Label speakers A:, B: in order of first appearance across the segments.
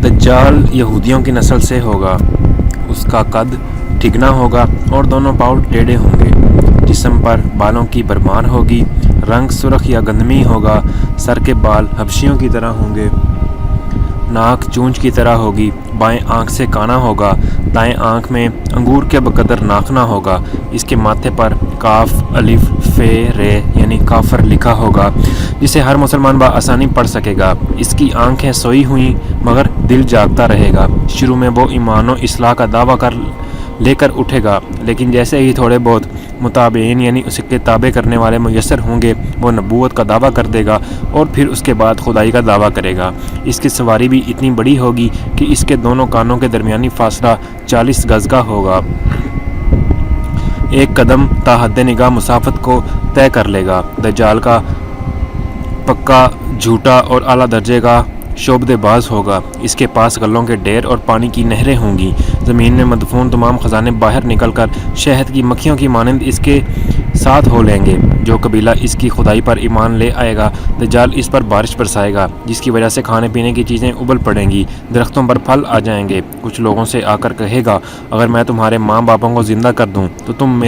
A: دجال یہودیوں کی نسل سے ہوگا، اس کا قد ٹھگنا ہوگا اور دونوں پاؤں ٹیڑھے ہوں گے، جسم پر بالوں کی بھرمار ہوگی، رنگ سرخ یا گندمی ہوگا، سر کے بال حبشیوں کی طرح ہوں گے، ناک چونچ کی طرح ہوگی، بائیں آنکھ سے کانا ہوگا، دائیں آنکھ میں انگور کے بقدر ناخنا ہوگا، اس کے ماتھے پر کاف الف ف ر یعنی کافر لکھا ہوگا، جسے ہر مسلمان بآسانی پڑھ سکے گا، اس کی آنکھیں سوئی ہوئیں مگر دل جاگتا رہے گا، شروع میں وہ ایمان و اصلاح کا دعویٰ لے کر اٹھے گا، لیکن جیسے ہی تھوڑے بہت متابعین یعنی اس کے تابع کرنے والے میسر ہوں گے وہ نبوت کا دعویٰ کر دے گا اور پھر اس کے بعد خدائی کا دعویٰ کرے گا۔ اس کی سواری بھی اتنی بڑی ہوگی کہ اس کے دونوں کانوں کے درمیانی فاصلہ 40 گز کا ہوگا، ایک قدم تا حد نگاہ مسافت کو طے کر لے گا۔ دجال کا پکا، جھوٹا اور اعلیٰ درجے کا شعبدے باز ہوگا، اس کے پاس غلوں کے ڈھیر اور پانی کی نہریں ہوں گی، زمین میں مدفون تمام خزانے باہر نکل کر شہد کی مکھیوں کی مانند اس کے ساتھ ہو لیں گے۔ جو قبیلہ اس کی خدائی پر ایمان لے آئے گا دجال اس پر بارش برسائے گا، جس کی وجہ سے کھانے پینے کی چیزیں ابل پڑیں گی، درختوں پر پھل آ جائیں گے، کچھ لوگوں سے آ کر کہے گا اگر میں تمہارے ماں باپوں کو زندہ کر دوں تو تم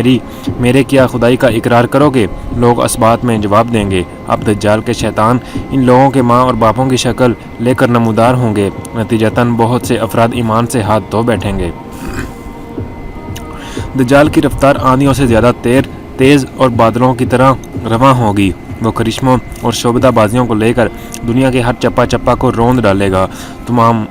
A: میرے کیا خدائی کا اقرار کرو گے؟ لوگ اس بات میں جواب دیں گے اب دجال کے شیطان ان لوگوں کے ماں اور باپوں کی شکل لے کر نمودار ہوں گے، نتیجتاً بہت سے افراد ایمان سے ہاتھ دھو بیٹھیں گے۔ دجال کی رفتار آندھیوں سے زیادہ تیز اور بادلوں کی طرح رواں ہوگی، وہ کرشموں اور شعبدہ بازیوں کو لے کر دنیا کے ہر چپا چپا کو روند ڈالے گا۔ تمام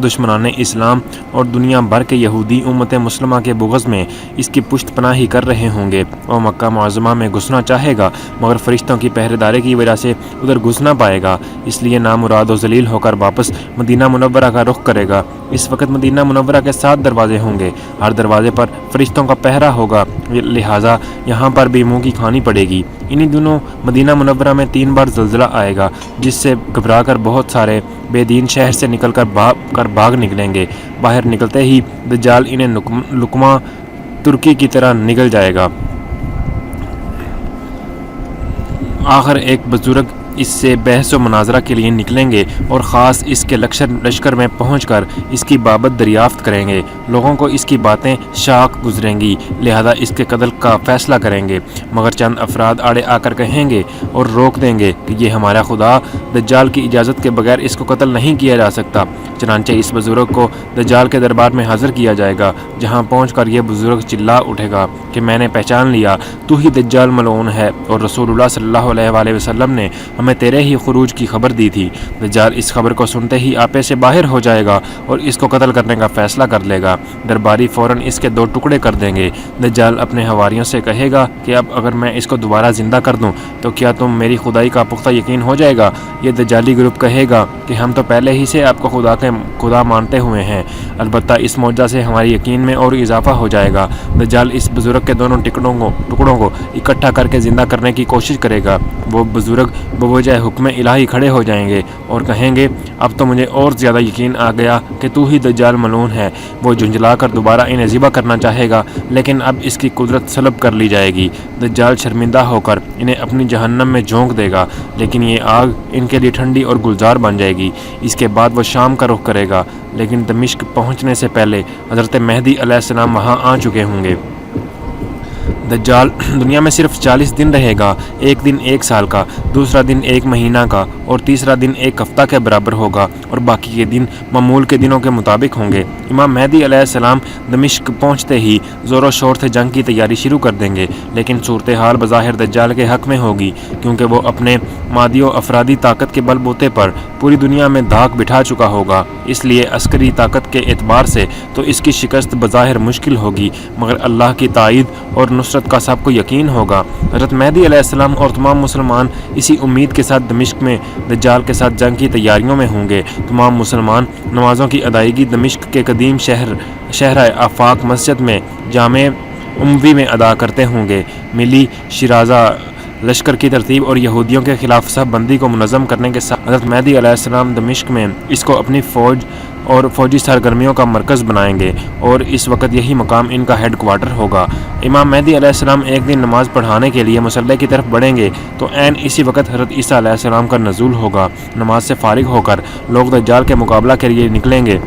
A: دشمنان اسلام اور دنیا بھر کے یہودی امت مسلمہ کے بغض میں اس کی پشت پناہی کر رہے ہوں گے۔ وہ مکہ معظمہ میں گھسنا چاہے گا مگر فرشتوں کی پہرے داری کی وجہ سے ادھر گھس نہ پائے گا، اس لیے نامراد و ذلیل ہو کر واپس مدینہ منورہ کا رخ کرے گا۔ اس وقت مدینہ منورہ کے 7 دروازے ہوں گے، ہر دروازے پر فرشتوں کا پہرا ہوگا، لہٰذا یہاں پر بھی منہ کی کھانی پڑے گی۔ انہی دنوں مدینہ منورہ میں 3 بار زلزلہ آئے گا، جس سے گھبرا کر بہت سارے بے دین شہر سے نکل کر بھاگ نکلیں گے، باہر نکلتے ہی دجال انہیں لقمہ ترکی کی طرح نگل جائے گا۔ آخر ایک بزرگ اس سے بحث و مناظرہ کے لیے نکلیں گے اور خاص اس کے لشکر میں پہنچ کر اس کی بابت دریافت کریں گے۔ لوگوں کو اس کی باتیں شاق گزریں گی، لہذا اس کے قتل کا فیصلہ کریں گے، مگر چند افراد آڑے آ کر کہیں گے اور روک دیں گے کہ یہ ہمارا خدا دجال کی اجازت کے بغیر اس کو قتل نہیں کیا جا سکتا۔ چنانچہ اس بزرگ کو دجال کے دربار میں حاضر کیا جائے گا، جہاں پہنچ کر یہ بزرگ چلا اٹھے گا کہ میں نے پہچان لیا، تو ہی دجال ملعون ہے اور رسول اللہ صلی اللہ علیہ وآلہ وسلم نے ہمیں تیرے ہی خروج کی خبر دی تھی۔ دجال اس خبر کو سنتے ہی آپے سے باہر ہو جائے گا اور اس کو قتل کرنے کا فیصلہ کر لے گا۔ درباری فوراً اس کے 2 ٹکڑے کر دیں گے۔ دجال اپنے حواریوں سے کہے گا کہ اب اگر میں اس کو دوبارہ زندہ کر دوں تو کیا تم میری خدائی کا پختہ یقین ہو جائے گا؟ یہ دجالی گروپ کہے گا کہ ہم تو پہلے ہی سے آپ کو خدا مانتے ہوئے ہیں، البتہ اس معجزہ سے ہماری یقین میں اور اضافہ ہو جائے گا۔ دجال اس بزرگ کے دونوں ٹکڑوں کو اکٹھا کر کے زندہ کرنے کی کوشش کرے گا۔ وہ بزرگ بوجہ حکم الہی کھڑے ہو جائیں گے اور کہیں گے اب تو مجھے اور زیادہ یقین آ گیا کہ تو ہی دجال ملعون ہے۔ وہ جھنجھلا کر دوبارہ انہیں ذبح کرنا چاہے گا، لیکن اب اس کی قدرت سلب کر لی جائے گی۔ دجال شرمندہ ہو کر انہیں اپنی جہنم میں جھونک دے گا، لیکن یہ آگ ان کے لیے ٹھنڈی اور گلزار بن جائے گی۔ اس کے بعد وہ شام کا رخ کرے گا، لیکن دمشق پہنچنے سے پہلے حضرت مہدی علیہ السلام وہاں آ چکے ہوں گے۔ دجال دنیا میں صرف 40 دن رہے گا، ایک دن 1 سال کا، دوسرا دن 1 مہینہ کا اور تیسرا دن 1 ہفتہ کے برابر ہوگا اور باقی کے دن معمول کے دنوں کے مطابق ہوں گے۔ امام مہدی علیہ السلام دمشق پہنچتے ہی زور و شور سے جنگ کی تیاری شروع کر دیں گے، لیکن صورتحال بظاہر دجال کے حق میں ہوگی، کیونکہ وہ اپنے مادی و افرادی طاقت کے بل بوتے پر پوری دنیا میں دھاک بٹھا چکا ہوگا، اس لیے عسکری طاقت کے اعتبار سے تو اس کی شکست بظاہر مشکل ہوگی، مگر اللہ کی تائید اور نصرت کا سب کو یقین ہوگا۔ حضرت مہدی علیہ السلام اور تمام مسلمان اسی امید کے ساتھ دمشق میں دجال کے ساتھ جنگ کی تیاریوں میں ہوں گے۔ تمام مسلمان نمازوں کی ادائیگی دمشق کے قدیم شہر آفاق مسجد میں جامع اموی میں ادا کرتے ہوں گے۔ ملی شیرازہ لشکر کی ترتیب اور یہودیوں کے خلاف صف بندی کو منظم کرنے کے ساتھ حضرت مہدی علیہ السلام دمشق میں اس کو اپنی فوج اور فوجی سرگرمیوں کا مرکز بنائیں گے، اور اس وقت یہی مقام ان کا ہیڈ کوارٹر ہوگا۔ امام مہدی علیہ السلام ایک دن نماز پڑھانے کے لیے مصلی کی طرف بڑھیں گے تو عین اسی وقت حضرت عیسیٰ علیہ السلام کا نزول ہوگا۔ نماز سے فارغ ہو کر لوگ دجال کے مقابلہ کے لیے نکلیں گے۔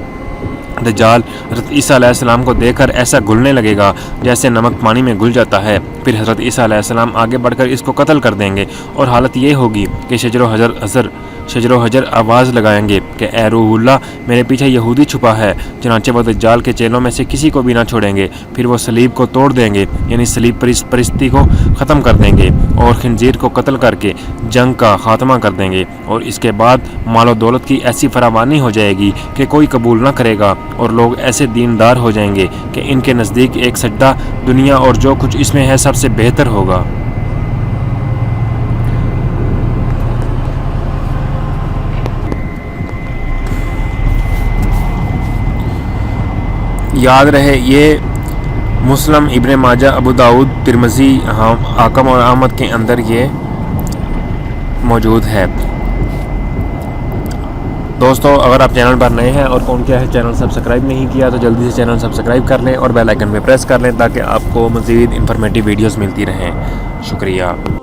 A: دجال حضرت عیسیٰ علیہ السلام کو دیکھ کر ایسا گھلنے لگے گا جیسے نمک پانی میں گھل جاتا ہے۔ پھر حضرت عیسیٰ علیہ السلام آگے بڑھ کر اس کو قتل کر دیں گے، اور حالت یہ ہوگی کہ شجر و حجر آواز لگائیں گے کہ اے روح اللہ، میرے پیچھے یہودی چھپا ہے۔ چنانچہ وہ دجال کے چیلوں میں سے کسی کو بھی نہ چھوڑیں گے۔ پھر وہ صلیب کو توڑ دیں گے، یعنی صلیب پرستی کو ختم کر دیں گے، اور خنزیر کو قتل کر کے جنگ کا خاتمہ کر دیں گے، اور اس کے بعد مال و دولت کی ایسی فراوانی ہو جائے گی کہ کوئی قبول نہ کرے گا، اور لوگ ایسے دیندار ہو جائیں گے کہ ان کے نزدیک ایک سجدہ دنیا اور جو کچھ اس میں ہے سب سے بہتر ہوگا۔ یاد رہے یہ مسلم، ابن ماجہ، ابو داؤد، ترمذی، حاکم اور احمد کے اندر یہ موجود ہے۔ دوستو، اگر آپ چینل پر نئے ہیں اور کون کیا ہے چینل سبسکرائب نہیں کیا تو جلدی سے چینل سبسکرائب کر لیں اور بیل آئیکن پہ پریس کر لیں تاکہ آپ کو مزید انفارمیٹیو ویڈیوز ملتی رہیں۔ شکریہ۔